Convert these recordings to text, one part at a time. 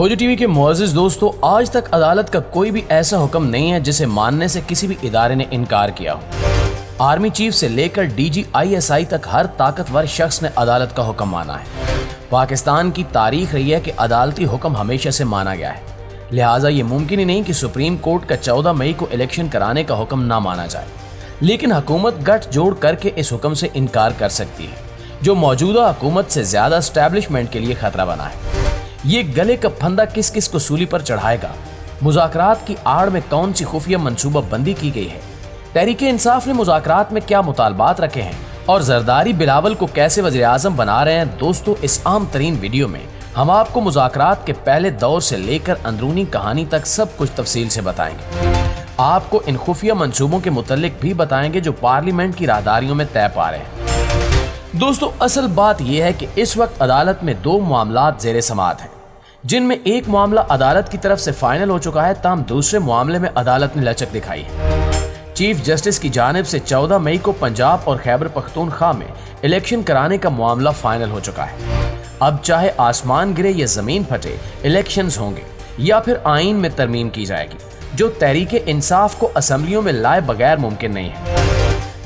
खोजी टीवी के मुअज़्ज़िज़ दोस्तों, आज तक अदालत का कोई भी ऐसा हुक्म नहीं है जिसे मानने से किसी भी इदारे ने इनकार किया हो। आर्मी चीफ से लेकर डीजी ISI तक हर ताकतवर शख्स ने अदालत का हुक्म माना है। पाकिस्तान की तारीख रही है कि अदालती हुक्म हमेशा से माना गया है, लिहाजा ये मुमकिन ही नहीं कि सुप्रीम कोर्ट का 14 मई को इलेक्शन कराने का हुक्म ना माना जाए। लेकिन हुकूमत गठजोड़ करके इस हुक्म से इनकार कर सकती है, जो मौजूदा हुकूमत से ज्यादा एस्टैब्लिशमेंट के लिए खतरा बना है। ये गले का फंदा किस किस को सूली पर चढ़ाएगा, मुज़ाकरात की आड़ में कौन सी खुफिया मंसूबा बंदी की गई है, तहरीक इंसाफ ने मुज़ाकरात में क्या मुतालबात रखे हैं और जरदारी बिलावल को कैसे वज़ीर आज़म बना रहे हैं। दोस्तों, इस आम तरीन वीडियो में हम आपको मुज़ाकरात के पहले दौर से लेकर अंदरूनी कहानी तक सब कुछ तफसील से बताएंगे। आपको इन खुफिया मंसूबों के मुतल्लिक भी बताएंगे जो पार्लियामेंट की राहदारियों में तय पा रहे हैं। दोस्तों, असल बात यह है कि इस वक्त अदालत में दो मामलात ज़ेरे समाअत हैं, जिनमें एक मामला अदालत की तरफ से फाइनल हो चुका है, ताहम दूसरे मामले में अदालत ने लचक दिखाई है। चीफ जस्टिस की जानिब से 14 मई को पंजाब और खैबर पख्तूनख्वा में इलेक्शन कराने का मामला फाइनल हो चुका है। अब चाहे आसमान गिरे या जमीन फटे, इलेक्शंस होंगे या फिर आईन में तरमीम की जाएगी, जो तहरीक इंसाफ को असम्बलियों में लाए बगैर मुमकिन नहीं है।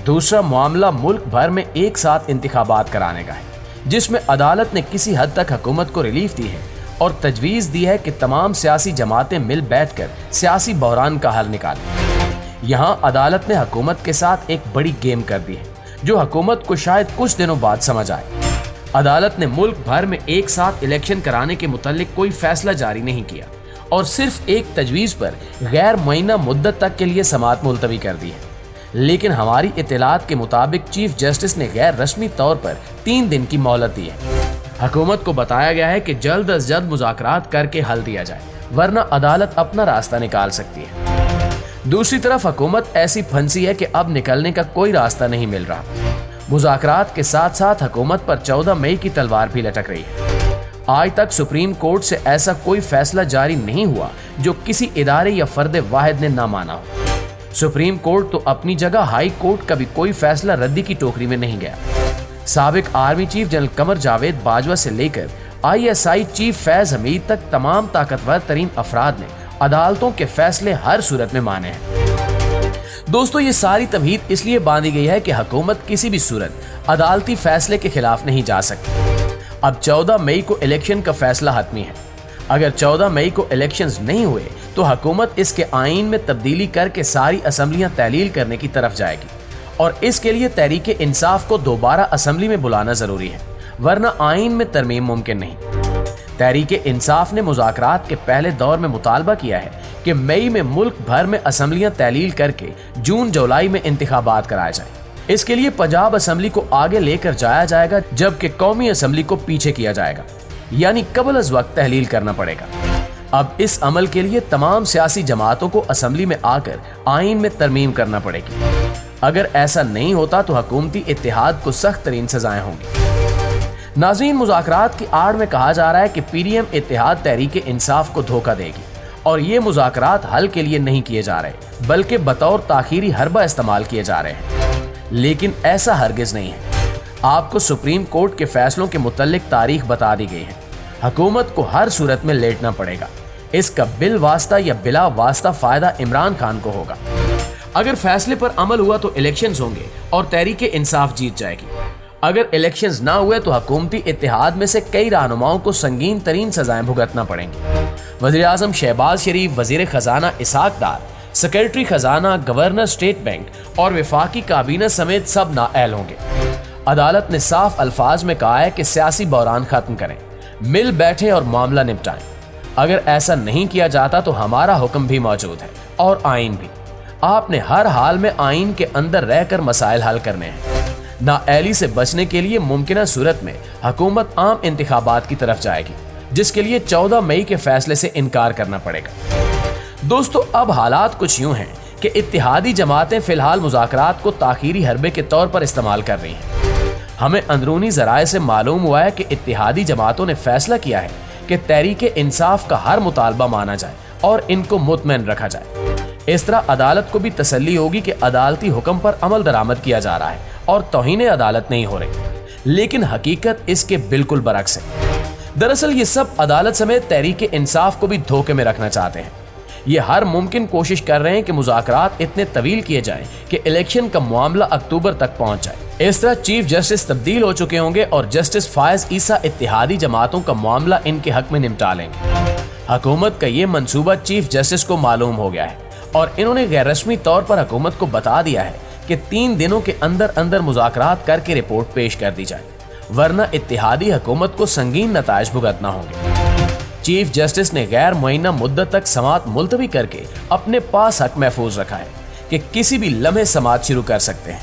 दूसरा मामला मुल्क भर में एक साथ इंतखाबात कराने का है, जिसमें अदालत ने किसी हद तक हुकूमत को रिलीफ दी है और तजवीज़ दी है कि तमाम सियासी जमातें मिल बैठकर सियासी बहरान का हल निकालें। यहाँ अदालत ने हुकूमत के साथ एक बड़ी गेम कर दी है, जो हुकूमत को शायद कुछ दिनों बाद समझ आए। अदालत ने मुल्क भर में एक साथ इलेक्शन कराने के मुतालिक कोई फैसला जारी नहीं किया और सिर्फ एक तजवीज़ पर गैर मुअय्यना मुद्दत तक के लिए समाअत मुलतवी कर दी है। लेकिन हमारी इत्तलात के मुताबिक चीफ जस्टिस ने गैर रस्मी तौर पर 3 दिन की मोहलत दी है। हुकूमत को बताया गया है कि जल्द अज जल्द मुज़ाकरात करके हल दिया जाए, वरना अदालत अपना रास्ता निकाल सकती है। दूसरी तरफ हुकूमत ऐसी फंसी है कि अब निकलने का कोई रास्ता नहीं मिल रहा। मुज़ाकरात के साथ साथ हुकूमत पर 14 मई की तलवार भी लटक रही है। आज तक सुप्रीम कोर्ट से ऐसा कोई फैसला जारी नहीं हुआ जो किसी इदारे या फर्द वाहिद ने ना माना हो। सुप्रीम कोर्ट तो अपनी जगह, हाई कोर्ट का भी कोई फैसला रद्दी की टोकरी में नहीं गया। साबिक army chief general Qamar Javed Bajwa से लेकर ISI चीफ फैज हमीद तक तमाम ताकतवर तरीन अफराद ने अदालतों के फैसले हर सूरत में माने हैं। दोस्तों, ये सारी तमहीद इसलिए बांधी गई है कि हुकूमत किसी भी सूरत अदालती फैसले के खिलाफ नहीं जा सकती। अब 14 मई को इलेक्शन का फैसला हतमी है। अगर 14 मई को इलेक्शंस नहीं हुए तो हुकूमत इसके आईन में तब्दीली करके सारी असम्बलियां तहलील करने की तरफ जाएगी और इसके लिए तहरीक इंसाफ को दोबारा असम्बली में बुलाना जरूरी है, वरना आईन में तरमीम मुमकिन नहीं। तहरीक इंसाफ ने मुज़ाकरात के पहले दौर में मुतालबा किया है कि मई में मुल्क भर में असम्बलियां तहलील करके जून जुलाई में इंतखाबात कराया जाए। इसके लिए पंजाब असम्बली को आगे लेकर जाया जाएगा, जबकि कौमी असम्बली को पीछे किया जाएगा, यानी कबल अज वक्त तहलील करना पड़ेगा। अब इस अमल के लिए तमाम सियासी जमातों को असम्बली में आकर आईन में तरमीम करना पड़ेगी। अगर ऐसा नहीं होता तो हुकूमती इत्तेहाद को सख्त तरीन सजाएं होंगी। नाज़रीन, मुज़ाकरात की आड़ में कहा जा रहा है कि PDM इत्तेहाद तहरीक इंसाफ को धोखा देगी और ये मुज़ाकरात हल के लिए नहीं किए जा रहे, बल्कि बतौर ताखीरी हरबा इस्तेमाल किए जा रहे हैं। लेकिन ऐसा हरगिज नहीं है। आपको सुप्रीम कोर्ट के फैसलों के मुतल्लिक तारीख बता दी गई है। हुकूमत को हर सूरत में लेटना पड़ेगा। इसका बिल वास्ता या बिला वास्ता फायदा इमरान खान को होगा। अगर फैसले पर अमल हुआ तो इलेक्शंस होंगे और तहरीक इंसाफ जीत जाएगी। अगर इलेक्शंस ना हुए तो हुकूमती इत्तेहाद में से कई रहनुमाओं को संगीन तरीन सजाएं भुगतना पड़ेंगी। वज़ीर आज़म शहबाज शरीफ, वज़ीर खजाना इसहाक डार, सेक्रेटरी खजाना, गवर्नर स्टेट बैंक और वफाकी काबीना समेत सब नाअहल होंगे। अदालत ने साफ अल्फाज में कहा है कि सियासी बहरान खत्म करें, मिल बैठे और मामला निपटाएं। अगर ऐसा नहीं किया जाता तो हमारा हुक्म भी मौजूद है और आईन भी। आपने हर हाल में आईन के अंदर रहकर मसाइल हल करने हैं। नाअहली से बचने के लिए मुमकिना सूरत में हुकूमत आम इंतखाबात की तरफ जाएगी, जिसके लिए 14 मई के फैसले से इनकार करना पड़ेगा। दोस्तों, अब हालात कुछ यूं हैं कि इत्तेहादी जमातें फिलहाल मुज़ाकरात को ताखीरी हरबे के तौर पर इस्तेमाल कर रही हैं। हमें अंदरूनी ज़राए से मालूम हुआ है कि इत्तेहादी जमातों ने फैसला किया है कि तहरीक इंसाफ का हर मुतालबा माना जाए और इनको मुतमईन रखा जाए। इस तरह अदालत को भी तसल्ली होगी कि अदालती हुक्म पर अमल दरामद किया जा रहा है और तौहीन अदालत नहीं हो रही। लेकिन हकीकत इसके बिल्कुल बरक्स है। दरअसल ये सब अदालत समेत तहरीक इंसाफ को भी धोखे में रखना चाहते हैं। ये हर मुमकिन कोशिश कर रहे हैं कि मुज़ाकरात इतने तवील किए जाएं कि इलेक्शन का मामला अक्टूबर तक पहुंच जाए। इस तरह चीफ जस्टिस तब्दील हो चुके होंगे और जस्टिस फायज ईसा इत्तेहादी जमातों का मामला इनके हक में निपटा लेंगे। हुकूमत का ये मंसूबा चीफ जस्टिस को मालूम हो गया है और इन्होंने गैर रस्मी तौर पर हुकूमत को बता दिया है कि 3 दिनों के अंदर अंदर मुज़ाकरात करके रिपोर्ट पेश कर दी जाए, वरना इत्तेहादी हुकूमत को संगीन नताइज भुगतना होंगे। चीफ जस्टिस ने गैर मुअय्यना मुद्दत तक समाअत मुलतवी करके अपने पास हक महफूज रखा है कि किसी भी लम्हे समाअत शुरू कर सकते हैं।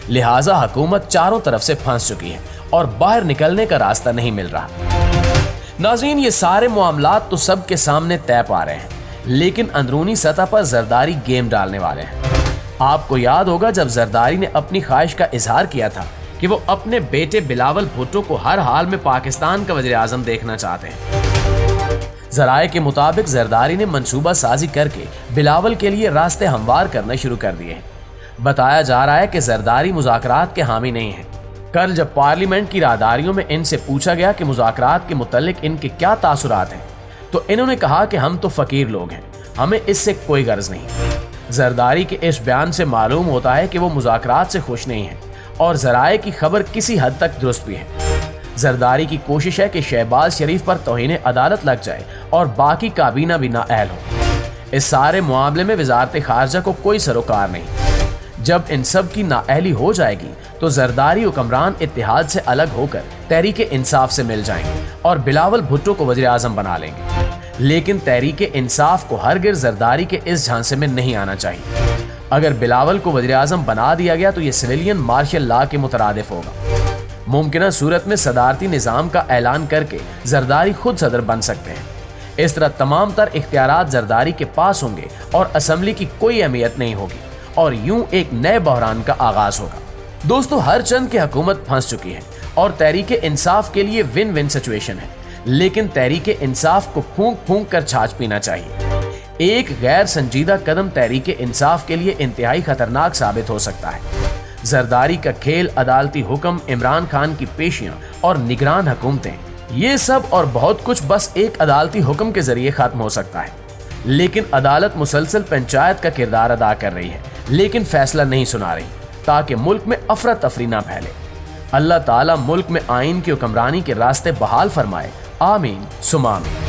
लिहाजा हुकूमत चारों तरफ से फंस चुकी है और बाहर निकलने का रास्ता नहीं मिल रहा। नाज़रीन, ये सारे मामलात तो सबके सामने तय पा रहे हैं, लेकिन अंदरूनी सतह पर जरदारी गेम डालने वाले हैं। आपको याद होगा जब जरदारी ने अपनी ख्वाहिश का इजहार किया था कि वो अपने बेटे बिलावल भुट्टो को हर हाल में पाकिस्तान का वज़ीर आज़म देखना चाहते हैं। ज़राए के मुताबिक जरदारी ने मंसूबा साजी करके बिलावल के लिए रास्ते हमवार करना शुरू कर दिए हैं। बताया जा रहा है कि जरदारी मुज़ाकरात के हामी नहीं है। कल जब पार्लियामेंट की राहदारियों में इनसे पूछा गया कि मुज़ाकरात के मुतल्लिक इनके क्या तासुरात हैं, तो इन्होंने कहा कि हम तो फ़कीर लोग हैं, हमें इससे कोई गर्ज नहीं। जरदारी के इस बयान से मालूम होता है कि वो मुज़ाकरात से खुश नहीं है और ज़राए की खबर किसी हद तक दुरुस्त भी है। जरदारी की कोशिश है कि शहबाज शरीफ पर तौहीन अदालत लग जाए और बाकी काबीना भी नाअहल हो। इस सारे मामले में वजारत खारजा को कोई सरोकार नहीं। जब इन सब की नाअहली हो जाएगी तो जरदारी हुक्मरान इत्तेहाद से अलग होकर तहरीक इंसाफ से मिल जाएंगे और बिलावल भुट्टो को वज़ीर आज़म बना लेंगे। लेकिन तहरीक इंसाफ को हरगिज़ जरदारी के इस झांसे में नहीं आना चाहिए। अगर बिलावल को वज़ीर आज़म बना दिया गया तो ये सिविलियन मार्शल लॉ के मुतरादिफ होगा। मुमकिन सूरत में सदारती निज़ाम का ऐलान करके जरदारी खुद सदर बन सकते हैं। इस तरह तमाम तर इख्तियारात जरदारी के पास होंगे और असम्बली की कोई अहमियत नहीं होगी और यूं एक नए बहरान का आगाज होगा। दोस्तों, हर चंद की हुकूमत फंस चुकी है और तहरीक इंसाफ के लिए विन विन सिचुएशन है, लेकिन तहरीक इंसाफ को फूंक फूंक कर छाछ पीना चाहिए। एक गैर संजीदा कदम तहरीक इंसाफ के लिए इंतहाई खतरनाक साबित हो सकता है। जरदारी का खेल, अदालती हुक्म, इमरान खान की पेशियां और निगरान हुकूमतें, ये सब और बहुत कुछ बस एक अदालती हुक्म के जरिए खत्म हो सकता है। लेकिन अदालत मुसलसल पंचायत का किरदार अदा कर रही है, लेकिन फैसला नहीं सुना रही ताकि मुल्क में अफरा तफरी ना फैले। अल्लाह ताला मुल्क में आइन की हुक्मरानी के रास्ते बहाल फरमाए। आमीन सुमा आमीन।